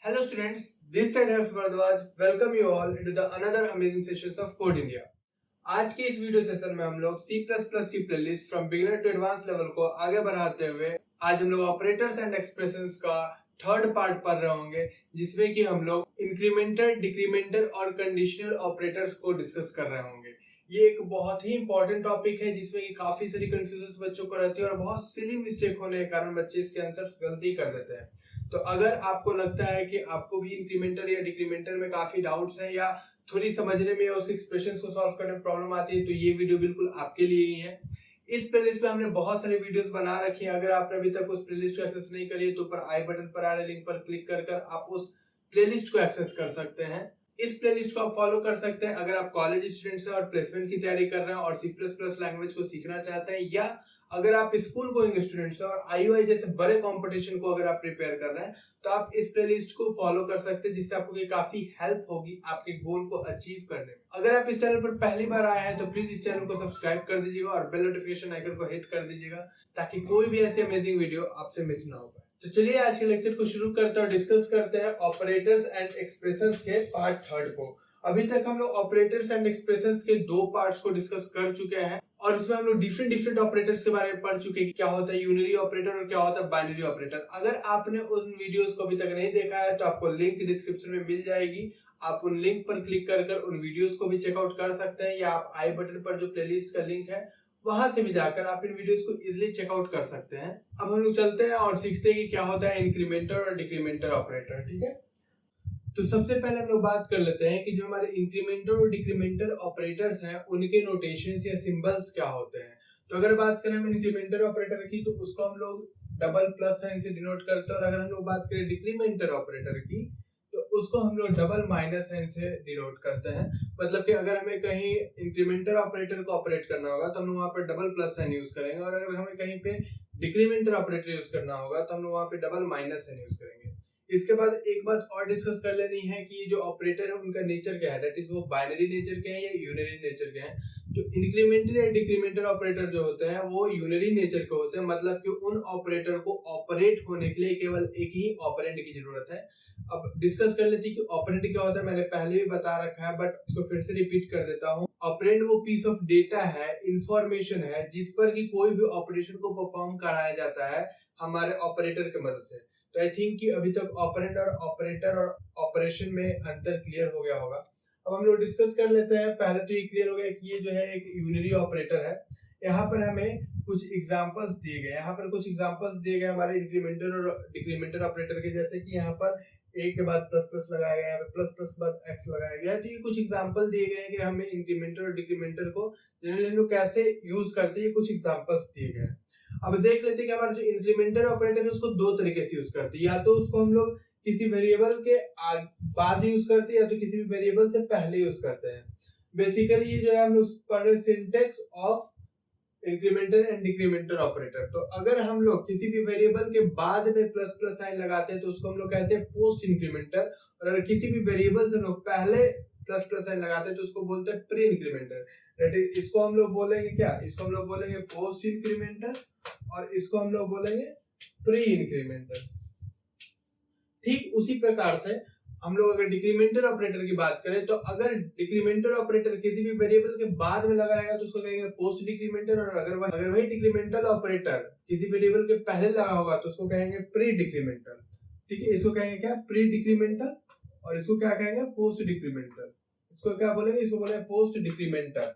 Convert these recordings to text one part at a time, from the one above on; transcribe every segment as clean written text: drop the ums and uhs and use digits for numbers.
Hello students, this side Harsh Bharadwaj. Welcome you all into the another amazing sessions of Code India. आज के इस video session में हम लोग C++ की playlist from beginner to advance level को आगे बढ़ाते हुए आज हम लोग ऑपरेटर्स एंड एक्सप्रेशंस का थर्ड पार्ट पढ़ रहे होंगे, जिसमें कि हम लोग इंक्रीमेंटर, डिक्रीमेंटर और कंडीशनल ऑपरेटर्स को डिस्कस कर रहे होंगे। ये एक बहुत ही इंपॉर्टेंट टॉपिक है जिसमें कि काफी सारी कंफ्यूजन बच्चों को रहती है और बहुत सिली मिस्टेक होने के कारण बच्चे इसके आंसर्स गलती कर देते हैं। तो अगर आपको लगता है कि आपको भी इंक्रीमेंटर या डिक्रीमेंटर में काफी डाउट्स हैं या थोड़ी समझने में या उसके एक्सप्रेशंस को सॉल्व करने में प्रॉब्लम आती है, तो ये वीडियो बिल्कुल आपके लिए ही है। इस प्लेलिस्ट में हमने बहुत सारे वीडियोस बना रखे हैं। अगर आपने अभी तक उस प्लेलिस्ट को एक्सेस नहीं करी है तो ऊपर आई बटन पर आ रहे लिंक पर क्लिक कर आप उस प्लेलिस्ट को एक्सेस कर सकते हैं। इस प्लेलिस्ट को आप फॉलो कर सकते हैं अगर आप कॉलेज स्टूडेंट्स हैं और प्लेसमेंट की तैयारी कर रहे हैं और C++ लैंग्वेज को सीखना चाहते हैं, या अगर आप स्कूल गोइंग स्टूडेंट्स हैं और IUI जैसे बड़े कंपटीशन को अगर आप प्रिपेयर कर रहे हैं, तो आप इस प्लेलिस्ट को फॉलो कर सकते हैं, जिससे आपको काफी हेल्प होगी आपके गोल को अचीव करने में। अगर आप इस चैनल पर पहली बार आए हैं तो प्लीज इस चैनल को सब्सक्राइब कर दीजिएगा और बेल नोटिफिकेशन आइकन को हिट कर दीजिएगा, ताकि कोई भी ऐसी अमेजिंग वीडियो आपसे मिस ना हो पाए। तो चलिए आज के लेक्चर को शुरू करते हैं और डिस्कस करते हैं ऑपरेटर्स एंड एक्सप्रेशंस के पार्ट थर्ड को। अभी तक हम लोग ऑपरेटर्स एंड एक्सप्रेशंस के दो पार्ट्स को डिस्कस कर चुके हैं और इसमें हम लोग डिफरेंट ऑपरेटर्स के बारे में पढ़ चुके हैं, क्या होता है यूनरी ऑपरेटर और क्या होता है बाइनरी ऑपरेटर। अगर आपने उन वीडियोस को अभी तक नहीं देखा है तो आपको लिंक डिस्क्रिप्शन में मिल जाएगी। आप उन लिंक पर क्लिक कर उन वीडियोस को भी चेकआउट कर सकते हैं, या आप आई बटन पर जो प्लेलिस्ट का लिंक है वहां से भी जाकर आप इन वीडियोस को इजीली चेकआउट कर सकते हैं। अब हम लोग चलते हैं और सीखते हैं कि क्या होता है इंक्रीमेंटर और डिक्रीमेंटर ऑपरेटर। ठीक है, तो सबसे पहले हम लोग बात कर लेते हैं कि जो हमारे इंक्रीमेंटर और डिक्रीमेंटर ऑपरेटर्स हैं उनके नोटेशंस या सिंबल्स क्या होते हैं। तो अगर बात करें हम इंक्रीमेंटर ऑपरेटर की, तो उसको हम लोग डबल प्लस साइन से डिनोट करते हैं, और अगर हम लोग बात करें डिक्रीमेंटर ऑपरेटर की तो उसको हम लोग डबल माइनस साइन से डिनोट करते हैं। मतलब कि अगर हमें कहीं इंक्रीमेंटर ऑपरेटर को ऑपरेट करना होगा तो हम लोग वहां पर डबल प्लस साइन यूज करेंगे, और अगर हमें कहीं पे डिक्रीमेंटर ऑपरेटर यूज करना होगा तो हम लोग वहां पे डबल माइनस साइन यूज करेंगे। इसके बाद एक बात और डिस्कस कर लेनी है कि जो ऑपरेटर है उनका नेचर क्या है, दैट इज वो बाइनरी नेचर के हैं या यूनरी नेचर के हैं। तो इंक्रीमेंटर या डिक्रीमेंटर ऑपरेटर जो होते हैं वो यूनरी नेचर के होते हैं, मतलब कि उन ऑपरेटर को ऑपरेट होने के लिए केवल एक ही ऑपरेंड की जरूरत है। अब डिस्कस कर लेते हैं कि ऑपरेंड क्या होता है। मैंने पहले भी बता रखा है बट इसको फिर से रिपीट कर देता हूँ। ऑपरेंड वो पीस ऑफ डेटा है, इंफॉर्मेशन है, जिस पर कि कोई भी ऑपरेशन को परफॉर्म कराया जाता है हमारे ऑपरेटर की मदद से। तो आई थिंक कि अभी तक ऑपरेंड और ऑपरेटर और ऑपरेशन में अंतर क्लियर हो गया होगा। अब हम लोग डिस्कस कर लेते हैं। पहले तो ये क्लियर हो गया कि ये जो है एक यूनरी ऑपरेटर है। यहाँ पर हमें कुछ एग्जांपल्स दिए गए, हमारे इंक्रीमेंटर और डिक्रीमेंटर ऑपरेटर के, जैसे कि यहाँ पर ए के बाद प्लस प्लस लगाया गया है, प्लस प्लस के बाद एक्स लगाया गया है। तो ये कुछ एग्जांपल दिए गए हैं कि हमें इंक्रीमेंटर और डिक्रीमेंटर को जनरली हम लोग कैसे यूज करते हैं, कुछ एग्जांपल्स दिए गए हैं। अब देख लेते हैं कि हमारा जो इंक्रीमेंटर ऑपरेटर है उसको दो तरीके से यूज करते हैं। या तो उसको हम लोग किसी वेरिएबल के बाद यूज करते हैं, या तो किसी भी वेरिएबल से पहले यूज करते हैं। बेसिकली ये जो है हम लोग पढ़ रहे सिंटेक्स ऑफ इंक्रीमेंटर एंड डिक्रीमेंटर ऑपरेटर। तो अगर हम लोग किसी भी वेरिएबल के बाद में प्लस प्लस साइन लगाते हैं तो उसको हम लोग कहते हैं पोस्ट इंक्रीमेंटर, और अगर किसी भी वेरिएबल से लोग पहले प्लस प्लस साइन लगाते हैं तो उसको बोलते हैं प्री इंक्रीमेंटर। दैट इज इसको हम लोग बोलेंगे क्या, इसको हम लोग बोलेंगे पोस्ट इंक्रीमेंटर और इसको हम लोग बोलेंगे प्री इंक्रीमेंटर। ठीक उसी प्रकार से हम लोग अगर डिक्रीमेंटर ऑपरेटर की बात करें तो अगर डिक्रीमेंटर ऑपरेटर किसी भी वेरिएबल के बाद में लगा रहेगा तो उसको कहेंगे पोस्ट डिक्रीमेंटर, और अगर वही डिक्रीमेंटल ऑपरेटर किसी वेरिएबल के पहले लगा होगा तो उसको कहेंगे प्री डिक्रीमेंटल। ठीक है, इसको कहेंगे क्या, प्री डिक्रीमेंटल, और इसको क्या कहेंगे, पोस्ट डिक्रीमेंटल। इसको क्या बोलेंगे, इसको बोलेंगे पोस्ट डिक्रीमेंटल।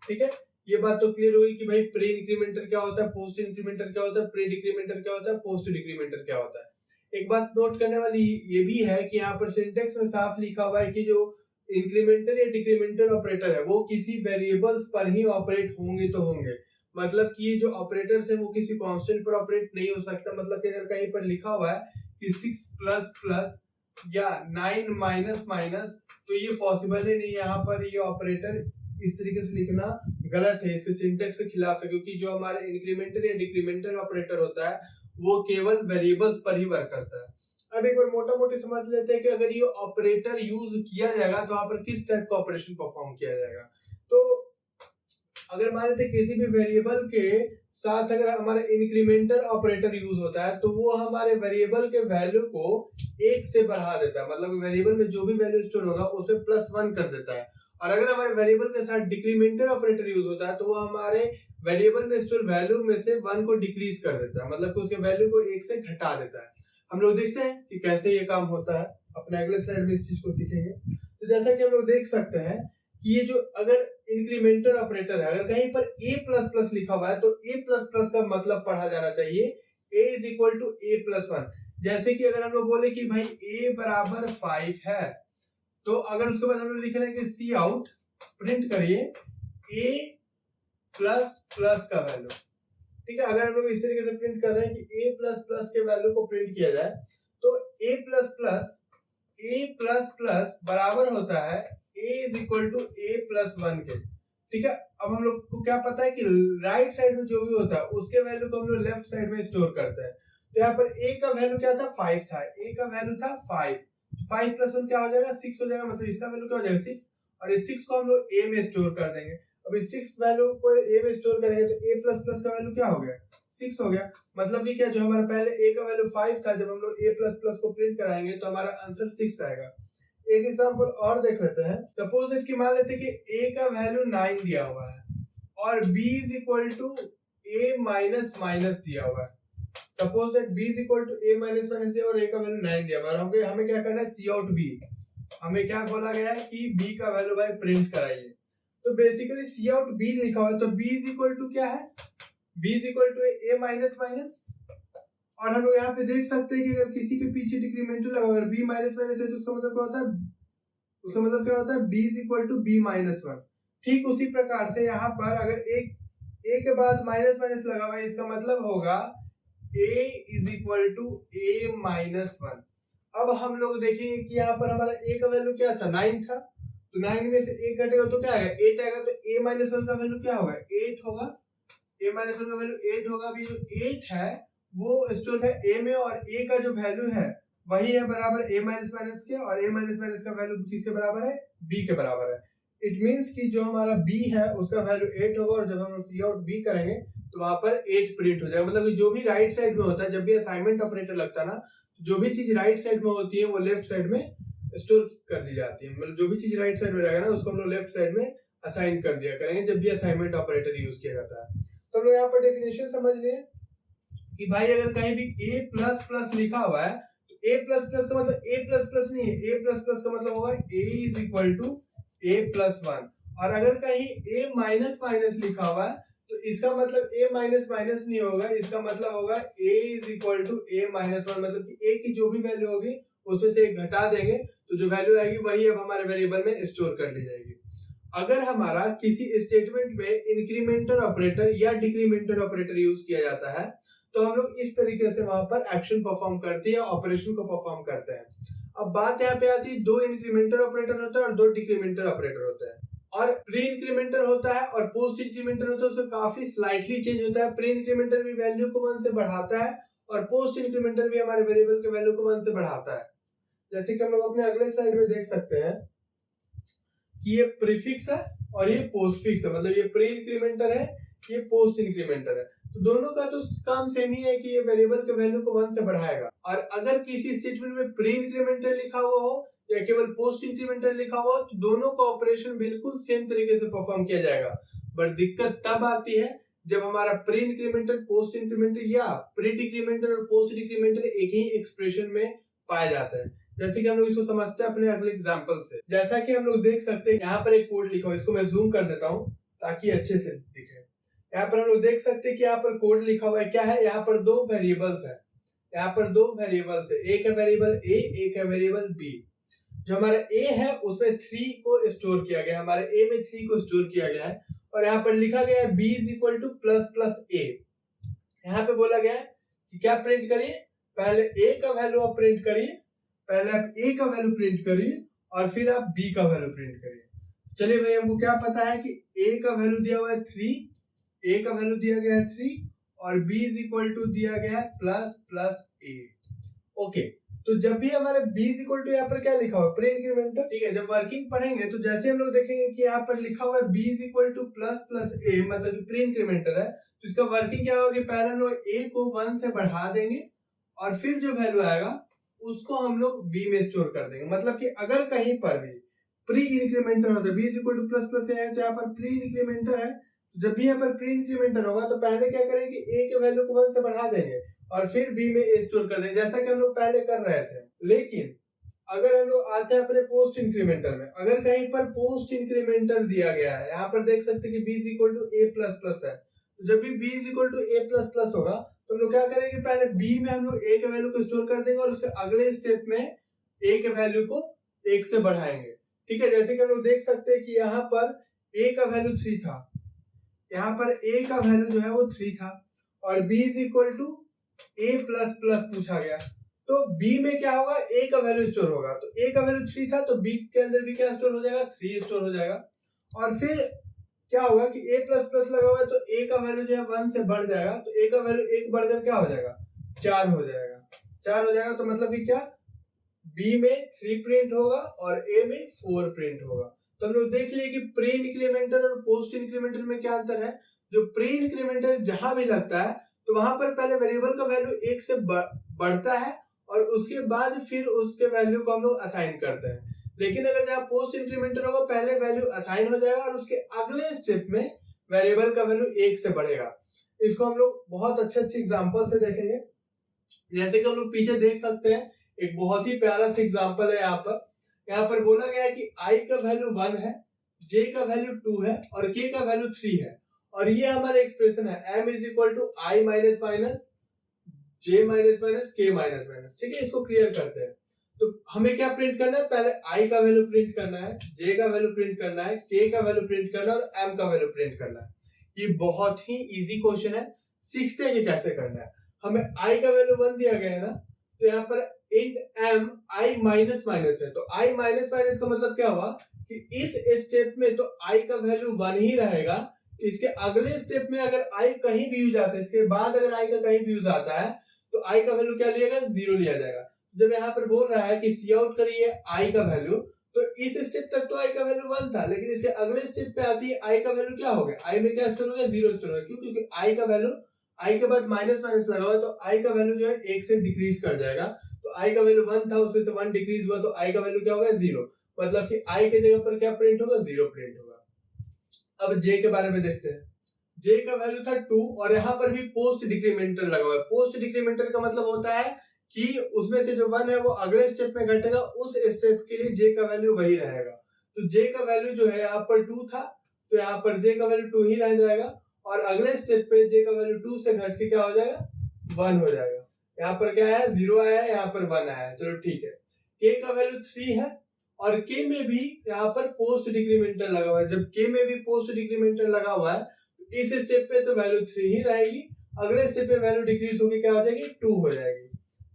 ठीक है, ये बात तो क्लियर हुई कि भाई प्री इंक्रीमेंटर क्या होता है, पोस्ट इंक्रीमेंटर क्या होता है, प्री डिक्रीमेंटर क्या होता है, पोस्ट डिक्रीमेंटर क्या होता है। एक बात नोट करने वाली ये भी है कि यहाँ पर सिंटेक्स में साफ लिखा हुआ है कि जो इंक्रीमेंटर या डिक्रीमेंटर ऑपरेटर है वो किसी वेरिएबल्स पर ही ऑपरेट होंगे तो होंगे। मतलब कि ये जो ऑपरेटर्स है वो किसी कांस्टेंट पर ऑपरेट नहीं हो सकता। मतलब कि अगर कहीं पर लिखा हुआ है कि 6 प्लस प्लस या 9 माइनस माइनस, तो ये पॉसिबल ही नहीं। यहाँ पर ये ऑपरेटर इस तरीके से लिखना गलत है, इसके सिंटेक्स के खिलाफ है, क्योंकि जो हमारे इंक्रीमेंटर या डिक्रीमेंटर ऑपरेटर होता है वो केवल वेरिएबल्स पर ही वर्क करता है। अब एक बार मोटा मोटी समझ लेते हैं कि अगर ये ऑपरेटर यूज किया जाएगा तो वहां पर किस टाइप का ऑपरेशन परफॉर्म किया जाएगा। तो अगर मान लेते किसी भी वेरिएबल के साथ अगर हमारा इंक्रीमेंटल ऑपरेटर यूज होता है तो वो हमारे वेरिएबल के वैल्यू को 1 से बढ़ा देता है, मतलब वेरिएबल में जो भी वैल्यू स्टोर होगा उसमें +1 कर देता है। और अगर हमारे वेरिएबल के साथ डिक्रीमेंटल ऑपरेटर यूज होता है तो वो हमारे वेरिएबल में स्टोर वैल्यू में से 1 को डिक्रीज कर देता है, मतलब उसके वैल्यू को 1 से घटा देता है। हम लोग देखते हैं कि कैसे ये काम होता है, अपने अगले स्लाइड में इस चीज को सीखेंगे। तो जैसा कि हम लोग देख सकते हैं कि ये जो अगर इंक्रीमेंटल ऑपरेटर है, अगर कहीं पर a++ लिखा हुआ है तो a++ का मतलब पढ़ा जाना चाहिए a = a+1। जैसे कि अगर हम लोग बोले कि भाई a बराबर 5 है तो अगर उसके बाद हम लोग लिख रहे हैं कि सी आउट प्रिंट करिए a++ का वैल्यू, ठीक है। अगर हम लोग इस तरीके से प्रिंट कर रहे हैं कि a++ के वैल्यू को प्रिंट किया जाए तो a++ बराबर होता है a = a+1 के, ठीक है। अब हम लोग को क्या पता है कि राइट साइड में जो भी होता है उसके वैल्यू को हम लोग लेफ्ट साइड में स्टोर करते हैं। तो यहाँ पर a का वैल्यू क्या था, 5 था, a का वैल्यू था 5, 5 + 1 क्या हो जाएगा, 6 हो जाएगा, मतलब इसका वैल्यू क्या हो जाएगा 6, और इस 6 को हम लोग a में स्टोर कर देंगे। अब इस 6 वैल्यू को a में स्टोर करेंगे तो a++ का वैल्यू क्या हो गया, 6 हो गया। मतलब कि क्या, जो हमारा पहले a का वैल्यू 5 था, जब हम लोग a++ को प्रिंट कराएंगे तो हमारा आंसर 6 आएगा। एक एग्जांपल और देख लेते हैं। सपोज दैट कि मान लेते हैं कि a का वैल्यू 9 दिया हुआ है और b = a दिया हुआ है। सपोज दैट b = a दिया और a का वैल्यू 9 दिया हुआ है। हमें क्या करना है, सी आउट b। हमें क्या बोला गया है कि b का वैल्यू भाई प्रिंट कराइए। तो बेसिकली सी आउट b लिखा हुआ है तो b = क्या है, b = a और हम लोग यहाँ पे देख सकते हैं कि अगर किसी के पीछे डिक्रीमेंटल लगा अगर b है तो उसका मतलब क्या होता है, उसका मतलब क्या होता है b = b-1। ठीक उसी प्रकार से यहाँ पर अगर एक a के बाद माइनस लगा हुआ है, इसका मतलब होगा a = a-1। अब हम लोग देखेंगे कि यहाँ पर हमारा a का वैल्यू क्या था, 9 था, तो 9 में से 1 घटेगा तो क्या आएगा, 8 आएगा। तो a-1 का वैल्यू क्या होगा, 8 होगा। a-1 का वैल्यू 8 होगा। अभी जो 8 है वो स्टोर है a में और a का जो वैल्यू है वही है बराबर a के, और a का वैल्यू किसके बराबर है, b के बराबर है। इट मींस कि जो हमारा b है उसका वैल्यू 8 होगा और जब हम सी आउट b करेंगे तो वहां पर 8 प्रिंट हो जाएगा। मतलब जो भी राइट साइड में होता है, जब भी असाइनमेंट ऑपरेटर लगता है ना, जो भी चीज राइट साइड में होती है वो लेफ्ट साइड में स्टोर कर दी जाती है। मतलब जो भी चीज राइट साइड में रहेगा ना उसको हम लोग लेफ्ट साइड में असाइन कर दिया करेंगे जब भी असाइनमेंट ऑपरेटर यूज किया जाता है। तो हम लोग यहाँ पर डेफिनेशन समझ लिए कि भाई अगर कहीं भी a++ लिखा हुआ है तो a++ का मतलब a++ नहीं है, a++ का मतलब होगा a = a+1। और अगर कहीं a-, लिखा हुआ है तो इसका मतलब a-, नहीं होगा, इसका मतलब होगा a = a-1। मतलब कि a की जो भी वैल्यू होगी उसमें से एक घटा देंगे तो जो वैल्यू आएगी वही अब हमारे वेरिएबल में स्टोर कर ली जाएगी। अगर हमारा किसी स्टेटमेंट में इंक्रीमेंटल ऑपरेटर या डिक्रीमेंटल ऑपरेटर यूज किया जाता है तो हम लोग इस तरीके से वहां पर एक्शन परफॉर्म करते हैं, ऑपरेशन को परफॉर्म करते हैं। अब बात यहाँ पे आती है, दो इंक्रीमेंटल ऑपरेटर होता है और दो डिक्रीमेंटल ऑपरेटर होता है, और प्री इंक्रीमेंटल होता है और पोस्ट इंक्रीमेंटल होता है। उसमें काफी स्लाइटली चेंज होता है। प्री इंक्रीमेंटल भी वैल्यू को 1 से बढ़ाता है और पोस्ट इंक्रीमेंटल भी हमारे वेरिएबल के वैल्यू को 1 से बढ़ाता है। जैसे कि हम लोग अपने अगले स्लाइड में देख सकते हैं कि ये प्रीफिक्स है और ये पोस्टफिक्स है। मतलब ये प्री इंक्रीमेंटल है, ये पोस्ट इंक्रीमेंटल है। तो दोनों का तो काम सेम ही है कि ये वेरिएबल के वैल्यू को 1 से बढ़ाएगा। और अगर किसी स्टेटमेंट में प्री इंक्रीमेंटल लिखा हुआ हो या केवल पोस्ट इंक्रीमेंटल लिखा हुआ हो तो दोनों का ऑपरेशन बिल्कुल सेम तरीके से परफॉर्म किया जाएगा। बट दिक्कत तब आती है जब हमारा प्री इंक्रीमेंटल, पोस्ट इंक्रीमेंटल या प्री डिक्रीमेंटल और पोस्ट डिक्रीमेंटल एक ही एक्सप्रेशन में पाया जाता है। जैसे कि हम लोग इसको समझते हैं अपने अगले एग्जांपल से। जैसा कि हम लोग देख सकते हैं यहाँ पर एक कोड लिखा हुआ है, इसको मैं जूम कर देता हूँ ताकि अच्छे से दिखे। यहाँ पर हम लोग देख सकते हैं कि यहाँ पर कोड लिखा हुआ है। क्या है, यहाँ पर दो वेरिएबल्स है, यहाँ पर दो वेरिएबल्स है, एक है वेरिएबल a, एक है वेरिएबल b। जो हमारा a है उसमें 3 को स्टोर किया गया है, हमारे a में 3 को स्टोर किया गया है, और यहाँ पर लिखा गया है b = ++a। यहाँ पे बोला गया है कि क्या प्रिंट करिए, पहले a का वैल्यू आप प्रिंट करिए, पहले आप a का वैल्यू प्रिंट करिए और फिर आप b का वैल्यू प्रिंट करिए। चलिए भाई, हमको क्या पता है कि a का वैल्यू दिया हुआ है 3, a का वैल्यू दिया गया है 3 और b = दिया गया है ++a। ओके, तो जब भी हमारे b इज इक्वल टू यहाँ पर क्या लिखा हुआ है, प्री इंक्रीमेंटर, ठीक है। जब वर्किंग पढ़ेंगे तो जैसे हम लोग देखेंगे कि यहाँ पर लिखा हुआ है b is equal two plus plus a, मतलब प्री इंक्रीमेंटर है, तो इसका वर्किंग क्या होगा कि पहले हम लोग a को 1 से बढ़ा देंगे और फिर जो वैल्यू आएगा उसको हम लोग b में स्टोर कर देंगे। मतलब कि अगर कहीं पर भी प्री इंक्रीमेंटर होता है, b is equal two plus plus a है, तो यहाँ पर प्री इंक्रीमेंटर है, जब भी यहाँ पर प्री इंक्रीमेंटर होगा तो पहले क्या करेंगे, a के वैल्यू को 1 से बढ़ा देंगे और फिर b में a स्टोर कर देंगे, जैसा कि हम लोग पहले कर रहे थे। लेकिन अगर हम लोग आते हैं अपने पोस्ट इंक्रीमेंटर में, अगर कहीं पर पोस्ट इंक्रीमेंटर दिया गया है, यहाँ पर देख सकते हैं कि b is equal to a plus plus है, तो जब भी b is equal to a plus plus होगा तो हम लोग क्या करेंगे, पहले b में हम लोग a के वैल्यू को स्टोर कर देंगे और उसके अगले स्टेप में a के वैल्यू को 1 से बढ़ाएंगे, ठीक है। जैसे कि हम लोग देख सकते हैं कि यहाँ पर a का वैल्यू 3 था, यहाँ पर a का वैल्यू जो है वो 3 था और b is equal to a plus plus पूछा गया, तो b में क्या होगा, a का वैल्यू स्टोर होगा, तो a का वैल्यू 3 था तो b के अंदर भी क्या स्टोर हो जाएगा, 3 स्टोर हो जाएगा। और फिर क्या होगा कि a प्लस प्लस लगा हुआ है तो a का वैल्यू जो है 1 से बढ़ जाएगा, तो a का वैल्यू 1 बढ़कर क्या हो जाएगा, 4 हो जाएगा, 4 हो जाएगा। तो मतलब कि क्या, b में 3 प्रिंट होगा और a में 4 प्रिंट होगा। तो हम लोग देख लिए कि प्री इंक्रीमेंटर और पोस्ट इंक्रीमेंटर में क्या अंतर है। जो प्री इंक्रीमेंटर जहां भी लगता है तो वहां पर पहले वेरिएबल का वैल्यू 1 से बढ़ता है और उसके बाद फिर उसके वैल्यू को हम लोग असाइन करते हैं। लेकिन अगर जहां पोस्ट इंक्रीमेंटर होगा, पहले वैल्यू असाइन हो जाएगा और उसके अगले स्टेप में वेरिएबल का वैल्यू 1 से बढ़ेगा। इसको हम लोग बहुत अच्छे एग्जांपल से देखेंगे। जैसे कि हम लोग पीछे देख सकते हैं, एक बहुत ही प्यारा सा एग्जांपल है। यहाँ पर बोला गया है कि i का वैल्यू 1 है, j का वैल्यू 2 है और k का वैल्यू 3 है, और ये हमारा एक्सप्रेशन है m is equal to i minus minus j minus minus k minus minus, ठीक है। इसको क्लियर करते हैं। तो हमें क्या प्रिंट करना है, पहले i का वैल्यू प्रिंट करना है, j का वैल्यू प्रिंट करना है, k का वैल्यू प्रिंट करना है और m का वैल्यू प्रिंट करना है। ये बहुत ही इजी क्वेश्चन है, सीखते हैं कि कैसे करना है। हमें i का वैल्यू 1 दिया गया है ना, तो यहाँ पर int m i minus minus है, तो i माइनस माइनस का मतलब क्या हुआ कि इस स्टेप में तो i का वैल्यू 1 ही रहेगा, इसके अगले स्टेप में अगर i कहीं भी यूज आता है, इसके बाद अगर i का कहीं भी यूज आता है तो i का वैल्यू क्या लिया जाएगा, 0 लिया जाएगा। जब यहाँ पर बोल रहा है कि सी आउट करिए i का वैल्यू, तो इस स्टेप तक तो i का वैल्यू 1 था, लेकिन इससे अगले स्टेप पे आती है i का वैल्यू क्या हो गया, i में क्या स्टोर हो गया, 0 स्टोर हो गया। क्यों, क्योंकि i का वैल्यू, i के बाद माइनस माइनस लगा हुआ है, तो i का वैल्यू जो है 1 से डिक्रीज कर जाएगा। तो i का वैल्यू 1 था, उसमें से 1 डिक्रीज हुआ तो i का वैल्यू क्या होगा, 0, मतलब कि i के जगह पर क्या प्रिंट होगा, 0 प्रिंट होगा। अब j के बारे में देखते हैं। j का वैल्यू था 2 और यहाँ पर भी पोस्ट डिक्रीमेंटर लगा हुआ है। पोस्ट डिक्रीमेंटर का मतलब होता है कि उसमें से जो 1 है वो अगले स्टेप में घटेगा, उस स्टेप के लिए j का वैल्यू वही रहेगा। तो j का वैल्यू जो है यहाँ पर 2 था, तो यहाँ पर j का वैल्यू 2 ही रह जाएगा और अगले स्टेप पे j का वैल्यू 2 से घट के क्या हो जाएगा, 1 हो जाएगा। यहाँ पर क्या है, 0 आया है, यहाँ पर 1 आया है, चलो ठीक है। k का वैल्यू 3 है और k में भी यहाँ पर पोस्ट डिक्रीमेंटर लगा हुआ है। जब k में भी पोस्ट डिक्रीमेंटर लगा हुआ है, इस स्टेप पे तो वैल्यू 3 ही रहेगी, अगले स्टेप पे वैल्यू डिक्रीज होकर क्या हो जाएगी, 2 हो जाएगी,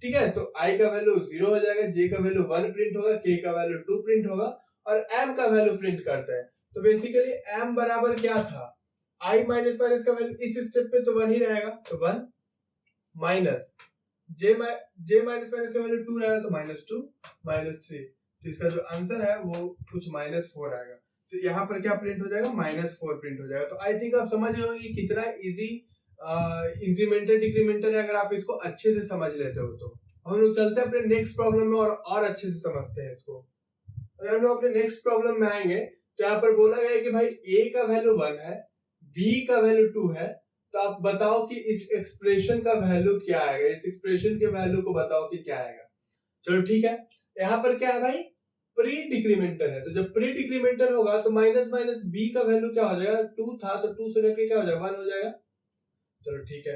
ठीक है। तो i का वैल्यू 0 हो जाएगा, j का वैल्यू 1 प्रिंट होगा, k का वैल्यू 2 प्रिंट होगा और m का वैल्यू प्रिंट करते हैं। तो बेसिकली m बराबर क्या था, i माइनस माइनस का वैल्यू इस स्टेप पे तो 1 ही रहेगा, तो 1 माइनस j माइनस माइनस का वैल्यू 2 रहेगा, तो -2 -3, तो इसका जो आंसर है वो कुछ -4 आएगा। तो यहाँ पर क्या प्रिंट हो जाएगा, -4 प्रिंट हो जाएगा। तो आई थिंक आप समझ रहे होंगे कितना इजी इंक्रीमेंटर डिक्रीमेंटर है, अगर आप इसको अच्छे से समझ लेते हो तो। हम लोग चलते हैं अपने नेक्स्ट प्रॉब्लम में और अच्छे से समझते हैं इसको। अगर हम लोग अपने नेक्स्ट प्रॉब्लम में आएंगे तो यहाँ पर बोला गया है कि भाई a का वैल्यू 1 है, b का वैल्यू 2 है, तो आप बताओ कि इस एक्सप्रेशन का वैल्यू क्या आएगा, इस एक्सप्रेशन के वैल्यू को बताओ कि क्या आएगा। चलो ठीक है, यहाँ पर क्या है भाई, प्री डिक्रीमेंटर है, तो जब प्री डिक्रीमेंटर होगा तो माइनस माइनस b का वैल्यू क्या हो जाएगा, 2 था तो 2 से घटके क्या हो जाएगा, 1 हो जाएगा। चलो ठीक है,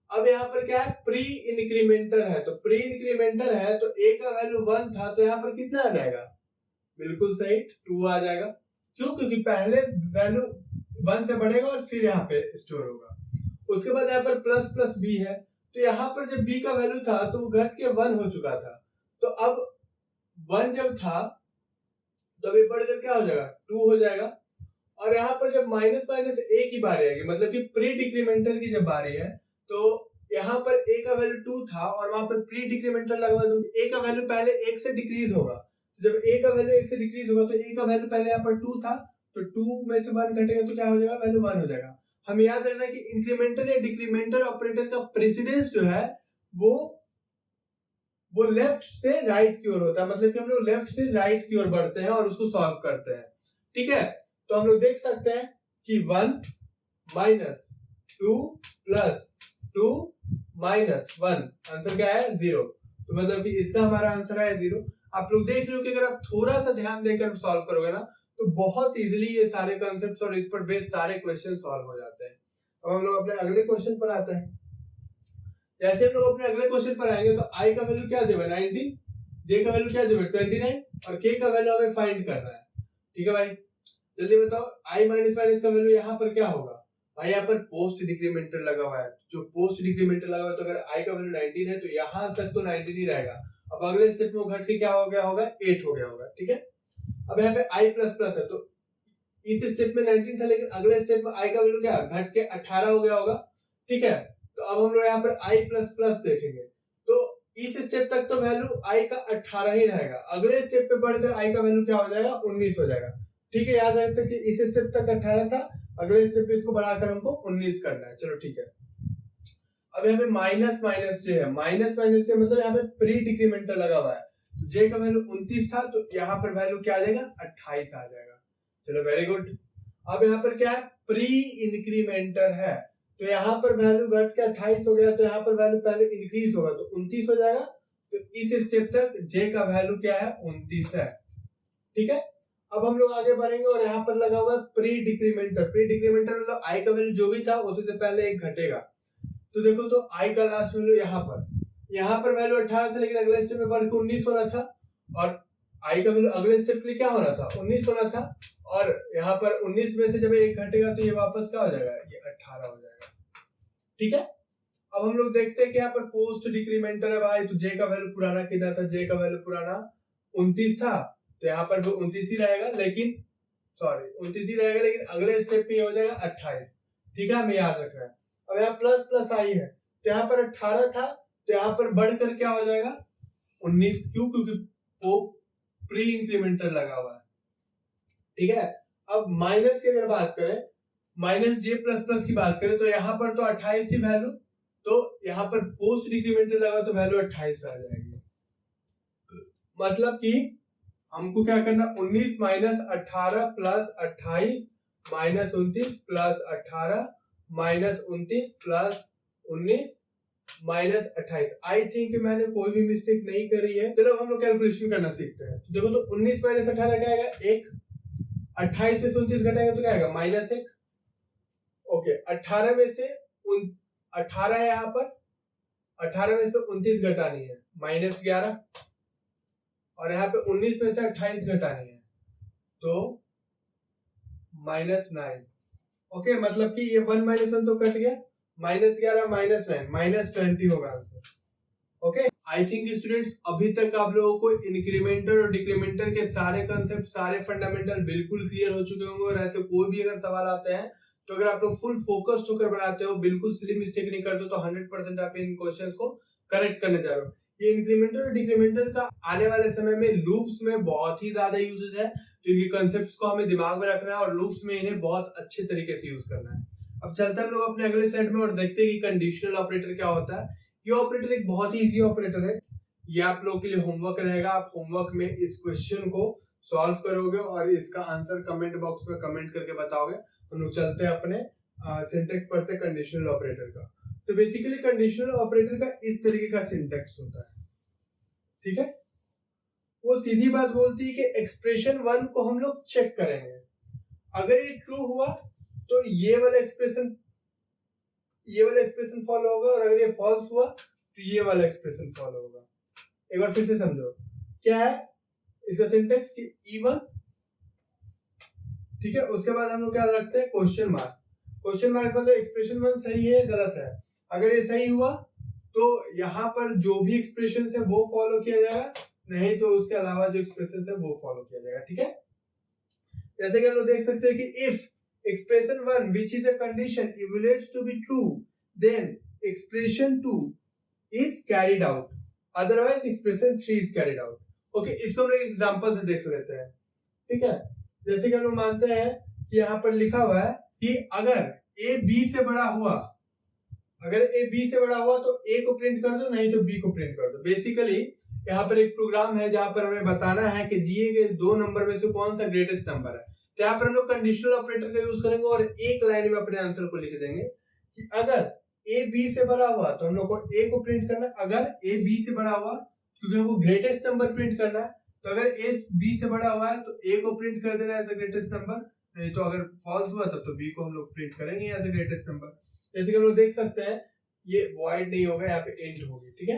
अब यहाँ पर क्या है, प्री इंक्रीमेंटर है, तो प्री इंक्रीमेंटर है तो a का वैल्यू 1 था, तो यहाँ पर कितना आ जाएगा, बिल्कुल सही 2 आ जाएगा। क्यों, क्योंकि पहले वैल्यू 1 से बढ़ेगा और फिर यहाँ पे स्टोर होगा। उसके बाद यहाँ पर प्लस प्लस b है, तो यहाँ पर जब b का वैल्यू था तो वो घट के 1 हो चुका था, तो अब 1 जब था तो अभी बढ़कर क्या हो जाएगा, 2 हो जाएगा। और यहाँ पर जब माइनस माइनस a की बारी आएगी, मतलब कि प्री डिक्रीमेंटर की जब बारी है, तो यहाँ पर a का वैल्यू 2 था और वहां पर प्री डिक्रीमेंटल लगा हुआ, तो a का वैल्यू पहले 1 से डिक्रीज होगा। जब a का वैल्यू 1 से डिक्रीज होगा तो a का वैल्यू पहले यहाँ पर 2 था, तो 2 में से 1 घटेगा तो क्या हो जाएगा, वैल्यू 1 हो जाएगा। हमें याद रखना कि इंक्रीमेंटल या डिक्रीमेंटल ऑपरेटर का प्रेसिडेंस जो है वो लेफ्ट से राइट की ओर होता है, मतलब कि हम लोग लेफ्ट से राइट की ओर बढ़ते हैं और उसको सॉल्व करते हैं। ठीक है, तो हम लोग देख सकते हैं कि 1 माइनस 2 प्लस 2 माइनस 1, आंसर क्या है 0। तो मतलब कि इसका हमारा आंसर है 0। आप लोग देख रहे हो कि अगर आप थोड़ा सा ध्यान देकर सॉल्व करोगे ना तो बहुत इजीली ये सारे कॉन्सेप्ट्स और इस पर बेस्ड सारे क्वेश्चन सॉल्व हो जाते हैं। अब हम लोग अपने अगले क्वेश्चन पर आते हैं। जैसे हम लोग अपने अगले क्वेश्चन पर आएंगे तो i का वैल्यू क्या देगा 19, j का वैल्यू क्या देगा 29 और k का वैल्यू हमें फाइंड करना है। ठीक है भाई, जल्दी बताओ i माइनस माइनस का वैल्यू यहाँ पर क्या होगा। भाई यहाँ पर पोस्ट डिक्रीमेंटल लगा हुआ है, जो पोस्ट डिक्रीमेंटल लगा हुआ है तो अगर i का वैल्यू 19 है तो यहाँ तक तो 19 ही रहेगा। अब अगले स्टेप में वो घट के क्या हो गया होगा, 8 हो गया होगा। ठीक है, अब यहाँ पे i प्लस प्लस है तो इस स्टेप में 19 था, लेकिन अगले स्टेप में i का वैल्यू क्या घट के 18 हो गया होगा। ठीक है, तो अब हम लोग यहाँ पर i प्लस प्लस देखेंगे तो इस स्टेप तक तो वैल्यू i का 18 ही रहेगा, अगले स्टेप पे बढ़कर i का वैल्यू क्या हो जाएगा 19 हो जाएगा। ठीक है, याद रखते कि इस स्टेप तक 18 था, अगले स्टेप पे इसको बढ़ाकर हमको 19 करना है। चलो ठीक है, अब यहाँ पे माइनस माइनस j है, माइनस माइनस j मतलब यहाँ पे प्री डिक्रीमेंटल लगा हुआ है, तो j का वैल्यू 29 था तो यहाँ पर वैल्यू क्या आ जाएगा 28 आ जाएगा। चलो वेरी गुड। अब यहाँ पर क्या है, प्री इंक्रीमेंटर है तो यहाँ पर वैल्यू घट के 28 हो गया, तो यहाँ पर वैल्यू पहले इंक्रीज होगा तो 29 हो जाएगा। तो इस स्टेप तक j का वैल्यू क्या है 29 है। ठीक है, अब हम लोग आगे बढ़ेंगे और यहाँ पर लगा हुआ है प्री डिक्रीमेंटर। प्री डिक्रीमेंटर मतलब i का वैल्यू जो भी था उससे पहले एक घटेगा। तो देखो तो i का लास्ट वैल्यू यहाँ पर वैल्यू 18 था, लेकिन अगले स्टेप में बढ़ के 19 होना था और i का वैल्यू अगले स्टेप के लिए क्या होना था 19 होना था, और यहाँ पर 19 में से जब एक घटेगा तो ये वापस क्या हो जाएगा, ये 18 हो जाएगा। ठीक है, अब हम लोग देखते हैं कि यहाँ पर पोस्ट डिक्रीमेंटर है भाई, तो j का वैल्यू पुराना कितना था, j का वैल्यू पुराना 29 था तो यहाँ पर वो 29 ही रहेगा, लेकिन 29 ही रहेगा, लेकिन अगले स्टेप में हो जाएगा 28। ठीक है, हमें याद रखना है। अब यहाँ प्लस प्लस आई है तो यहाँ पर 18 था तो यहाँ पर बढ़कर क्या हो जाएगा 19, क्यों, क्योंकि वो प्री इंक्रीमेंटर लगा हुआ है। ठीक है, अब माइनस की अगर बात करें, माइनस j प्लस प्लस की बात करें तो यहाँ पर तो 28 थी वैल्यू, तो यहाँ पर पोस्ट डिक्रीमेंटर लगा तो वैल्यू 28 आ जाएगी। मतलब कि हमको क्या करना, 19 minus 18 plus 28 minus 29 plus 18 minus 29 plus 19 minus 28। I think मैंने कोई भी मिस्टेक नहीं करी है। चलो हम लोग कैलकुलेशन करना सीखते हैं। देखो तो 19 माइनस 18 क्या आएगा 1, 28 से 29 घटाएंगे तो क्या आएगा -1। ओके, 18 में से 18 है यहाँ पर, 18 में से 29 घटानी है -11, और यहाँ पे 19 में से 28 घटानी है तो -9। ओके, मतलब कि ये 1 - 1 तो कट गया, -11 -9 -20 होगा answer. Okay, I think students अभी तक आप लोगों को इंक्रीमेंटर और डिक्रीमेंटर के सारे कंसेप्ट, सारे फंडामेंटल बिल्कुल क्लियर हो चुके होंगे, और ऐसे कोई भी अगर सवाल आते हैं तो अगर आप लोग फुल फोकस्ड होकर बनाते हो, बिल्कुल सिली मिस्टेक नहीं करते तो 100% आप इन क्वेश्चंस को करेक्ट करने जा रहे हो। ये इंक्रीमेंटर और डिक्रीमेंटर का आने वाले समय में लूप्स में बहुत ही ज्यादा यूजेस है, तो इनके कंसेप्ट्स को हमें दिमाग में रखना है और लूप्स में इन्हें बहुत अच्छे तरीके से यूज करना है। अब चलते हैं हम लोग अपने अगले सेट में और देखते हैं कि कंडीशनल ऑपरेटर क्या होता है। ये ऑपरेटर एक बहुत ही इजी ऑपरेटर है, ये आप लोगों के लिए होमवर्क रहेगा। आप होमवर्क में इस क्वेश्चन को सॉल्व करोगे और इसका आंसर कमेंट बॉक्स में कमेंट करके बताओगे। हम लोग चलते हैं अपने सिंटेक्स पढ़ते कंडीशनल ऑपरेटर का। तो बेसिकली कंडीशनल ऑपरेटर का इस तरीके का सिंटेक्स होता है। ठीक है, वो सीधी बात बोलती है कि एक्सप्रेशन 1 को हम लोग चेक करेंगे, अगर ये ट्रू हुआ तो ये वाला एक्सप्रेशन फॉलो होगा, और अगर ये फॉल्स हुआ तो ये वाला एक्सप्रेशन फॉलो होगा। एक बार फिर से समझो क्या है इसका सिंटेक्स कि E1, ठीक है, उसके बाद हम लोग क्या रखते हैं क्वेश्चन मार्क। क्वेश्चन मार्क मतलब एक्सप्रेशन 1 सही है गलत है, अगर ये सही हुआ तो यहाँ पर जो भी एक्सप्रेशन है वो फॉलो किया जाएगा, नहीं तो उसके अलावा जो एक्सप्रेशन है वो फॉलो किया जाएगा। ठीक है, जैसे कि हम लोग देख सकते हैं कि if expression 1 which is a condition evaluates to be true, then expression 2 is carried out, otherwise expression 3 is carried out. Okay, इसको हम लोग एग्जांपल से देख लेते हैं, ठीक है। जैसे कि हम लोग मानते हैं कि यहाँ पर लिखा हुआ है कि अगर a b से बड़ा हुआ, अगर a b से बड़ा हुआ तो a को प्रिंट कर दो, नहीं तो b को प्रिंट कर दो। बेसिकली यहाँ पर एक प्रोग्राम है जहां पर हमें बताना है कि दिए गए दो नंबर में से कौन सा ग्रेटेस्ट नंबर है। तो यहाँ पर हम लोग कंडीशनल ऑपरेटर का यूज करेंगे और एक लाइन में अपने आंसर को लिख देंगे कि अगर a b से बड़ा हुआ तो हम लोग को a को प्रिंट करना, अगर a b से बड़ा हुआ क्योंकि हमको ग्रेटेस्ट नंबर प्रिंट करना है, तो अगर a b से बड़ा हुआ है तो a को प्रिंट कर देना एज अ ग्रेटेस्ट नंबर, नहीं तो अगर फॉल्स हुआ तब तो b को हम लोग प्रिंट करेंगे एज अ ग्रेटेस्ट नंबर। जैसे कि हम लोग देख सकते हैं ये वॉइड नहीं होगा, यहाँ पे इंट होगी, ठीक है।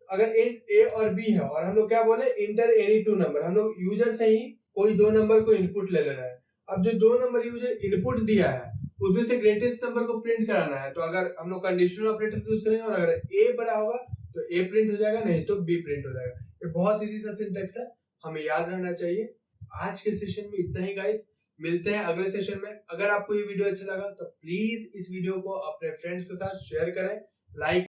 अगर इंट a और b है और हम लोग क्या बोले इंटर एनी टू नंबर, हम लोग यूजर से ही कोई दो नंबर को इनपुट ले लेना है। अब जो दो नंबर यूजर इनपुट दिया है उसमें से ग्रेटेस्ट नंबर को प्रिंट कराना है, तो अगर हम लोग कंडीशनल ऑपरेटर यूज करेंगे और अगर a बड़ा होगा तो a प्रिंट हो जाएगा, नहीं तो b प्रिंट हो जाएगा। ये बहुत इजी सा सिंटेक्स है, हमें याद रहना चाहिए। आज के सेशन में इतना ही गाइस, मिलते हैं अगले सेशन में। अगर आपको ये वीडियो अच्छा लगा तो प्लीज इस वीडियो को अपने फ्रेंड्स के साथ शेयर करें, लाइक